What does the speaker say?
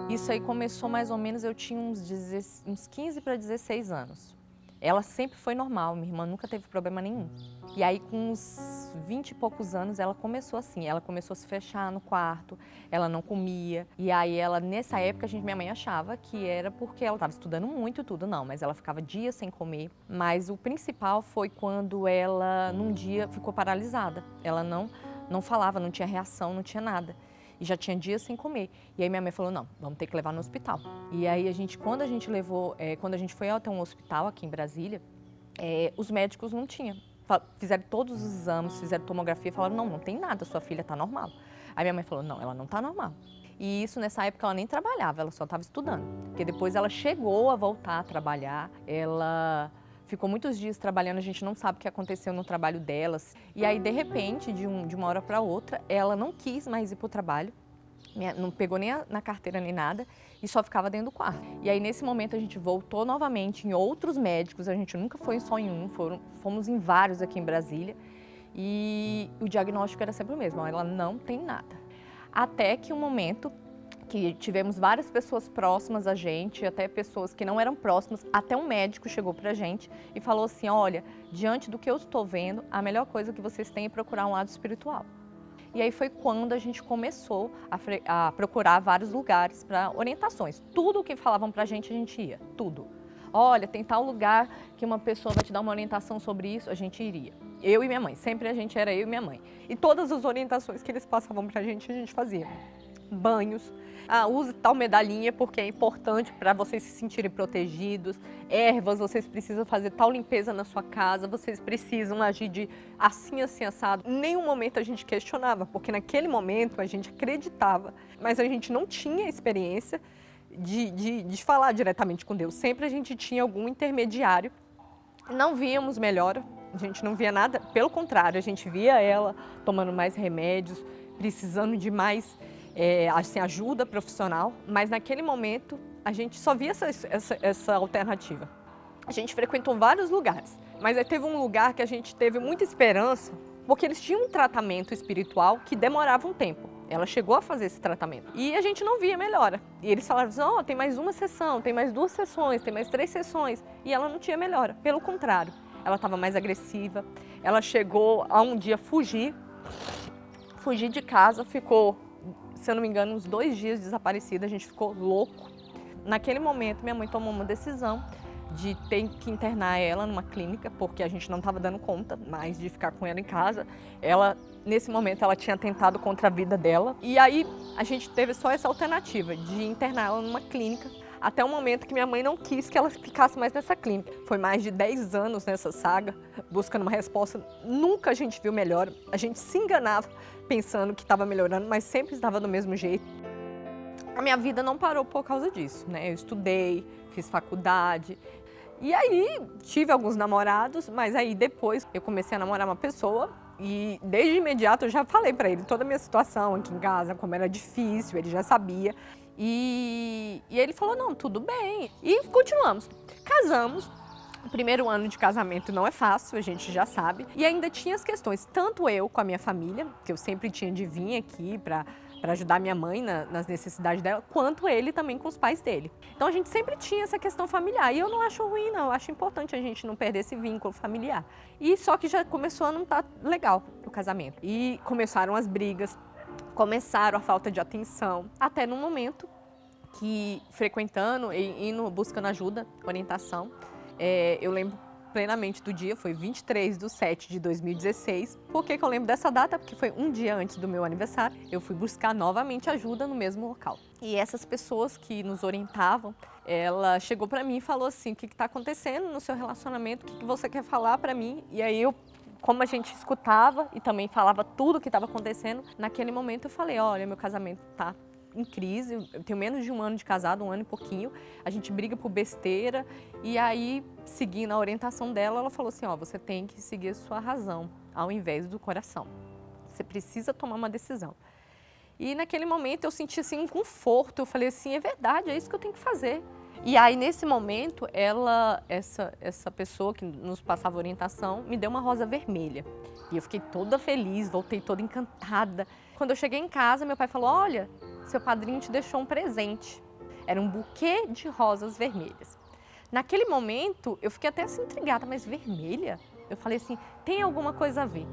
Isso aí começou mais ou menos, eu tinha uns 15 para 16 anos. Ela sempre foi normal, minha irmã nunca teve problema nenhum. E aí com uns 20 e poucos anos ela começou assim, ela começou a se fechar no quarto, ela não comia. E aí ela, nessa época, minha mãe achava que era porque ela estava estudando muito e tudo, não, mas ela ficava dias sem comer. Mas o principal foi quando ela, num dia, ficou paralisada. Ela não falava, não tinha reação, não tinha nada. E já tinha dias sem comer. E aí minha mãe falou, não, vamos ter que levar no hospital. E aí quando a gente foi até um hospital aqui em Brasília, os médicos não tinham. Fizeram todos os exames, fizeram tomografia, falaram, não tem nada, sua filha está normal. Aí minha mãe falou, não, ela não está normal. E isso, nessa época, ela nem trabalhava, ela só estava estudando. Porque depois ela chegou a voltar a trabalhar, ela ficou muitos dias trabalhando, a gente não sabe o que aconteceu no trabalho delas. E aí, de repente, de uma hora para outra, ela não quis mais ir para o trabalho, não pegou nem na carteira nem nada e só ficava dentro do quarto. E aí, nesse momento, a gente voltou novamente em outros médicos, a gente nunca foi só em um, fomos em vários aqui em Brasília. E o diagnóstico era sempre o mesmo, ela não tem nada. Até que um momento que tivemos várias pessoas próximas a gente, até pessoas que não eram próximas, até um médico chegou pra gente e falou assim, olha, diante do que eu estou vendo, a melhor coisa que vocês têm é procurar um lado espiritual. E aí foi quando a gente começou a procurar vários lugares para orientações. Tudo o que falavam pra gente, a gente ia, tudo. Olha, tem tal lugar que uma pessoa vai te dar uma orientação sobre isso, a gente iria. Eu e minha mãe, sempre era eu e minha mãe. E todas as orientações que eles passavam pra gente, a gente fazia. Banhos, use tal medalhinha porque é importante para vocês se sentirem protegidos. Ervas, vocês precisam fazer tal limpeza na sua casa, vocês precisam agir de assim, assim, assado. Em nenhum momento a gente questionava, porque naquele momento a gente acreditava, mas a gente não tinha experiência de falar diretamente com Deus. Sempre a gente tinha algum intermediário. Não víamos melhora, a gente não via nada, pelo contrário, a gente via ela tomando mais remédios, precisando de mais ajuda profissional, mas naquele momento a gente só via essa alternativa. A gente frequentou vários lugares, mas aí teve um lugar que a gente teve muita esperança, porque eles tinham um tratamento espiritual que demorava um tempo. Ela chegou a fazer esse tratamento e a gente não via melhora. E eles falavam assim, tem mais uma sessão, tem mais 2 sessões, tem mais 3 sessões. E ela não tinha melhora, pelo contrário. Ela estava mais agressiva, ela chegou a um dia fugir de casa, ficou, se eu não me engano, uns 2 dias desaparecida, a gente ficou louco. Naquele momento, minha mãe tomou uma decisão de ter que internar ela numa clínica, porque a gente não estava dando conta mais de ficar com ela em casa. Nesse momento, ela tinha tentado contra a vida dela. E aí, a gente teve só essa alternativa de internar ela numa clínica, até o momento que minha mãe não quis que ela ficasse mais nessa clínica. Foi mais de 10 anos nessa saga, buscando uma resposta. Nunca a gente viu melhora. A gente se enganava pensando que estava melhorando, mas sempre estava do mesmo jeito. A minha vida não parou por causa disso, né? Eu estudei, fiz faculdade. E aí, tive alguns namorados, mas aí depois eu comecei a namorar uma pessoa e desde imediato eu já falei pra ele toda a minha situação aqui em casa, como era difícil, ele já sabia. E ele falou, não, tudo bem. E continuamos. Casamos. O primeiro ano de casamento não é fácil, a gente já sabe. E ainda tinha as questões, tanto eu com a minha família, que eu sempre tinha de vir aqui para ajudar minha mãe nas necessidades dela, quanto ele também com os pais dele. Então a gente sempre tinha essa questão familiar. E eu não acho ruim, não. Eu acho importante a gente não perder esse vínculo familiar. E só que já começou a não estar legal o casamento. E começaram as brigas, começaram a falta de atenção. Até no momento que, frequentando e indo buscando ajuda, orientação, eu lembro plenamente do dia, foi 23/7/2016. Por que eu lembro dessa data? Porque foi um dia antes do meu aniversário. Eu fui buscar novamente ajuda no mesmo local. E essas pessoas que nos orientavam, ela chegou para mim e falou assim, o que está acontecendo no seu relacionamento? O que você quer falar para mim? E aí como a gente escutava e também falava tudo o que estava acontecendo, naquele momento eu falei, olha, meu casamento está em crise, eu tenho menos de 1 ano de casado, 1 ano e pouquinho, a gente briga por besteira, e aí, seguindo a orientação dela, ela falou assim, você tem que seguir a sua razão, ao invés do coração. Você precisa tomar uma decisão. E naquele momento eu senti assim um conforto, eu falei assim, é verdade, é isso que eu tenho que fazer. E aí, nesse momento, essa pessoa que nos passava orientação, me deu uma rosa vermelha. E eu fiquei toda feliz, voltei toda encantada. Quando eu cheguei em casa, meu pai falou, olha, seu padrinho te deixou um presente. Era um buquê de rosas vermelhas. Naquele momento, eu fiquei até assim intrigada, mas vermelha? Eu falei assim, tem alguma coisa a ver.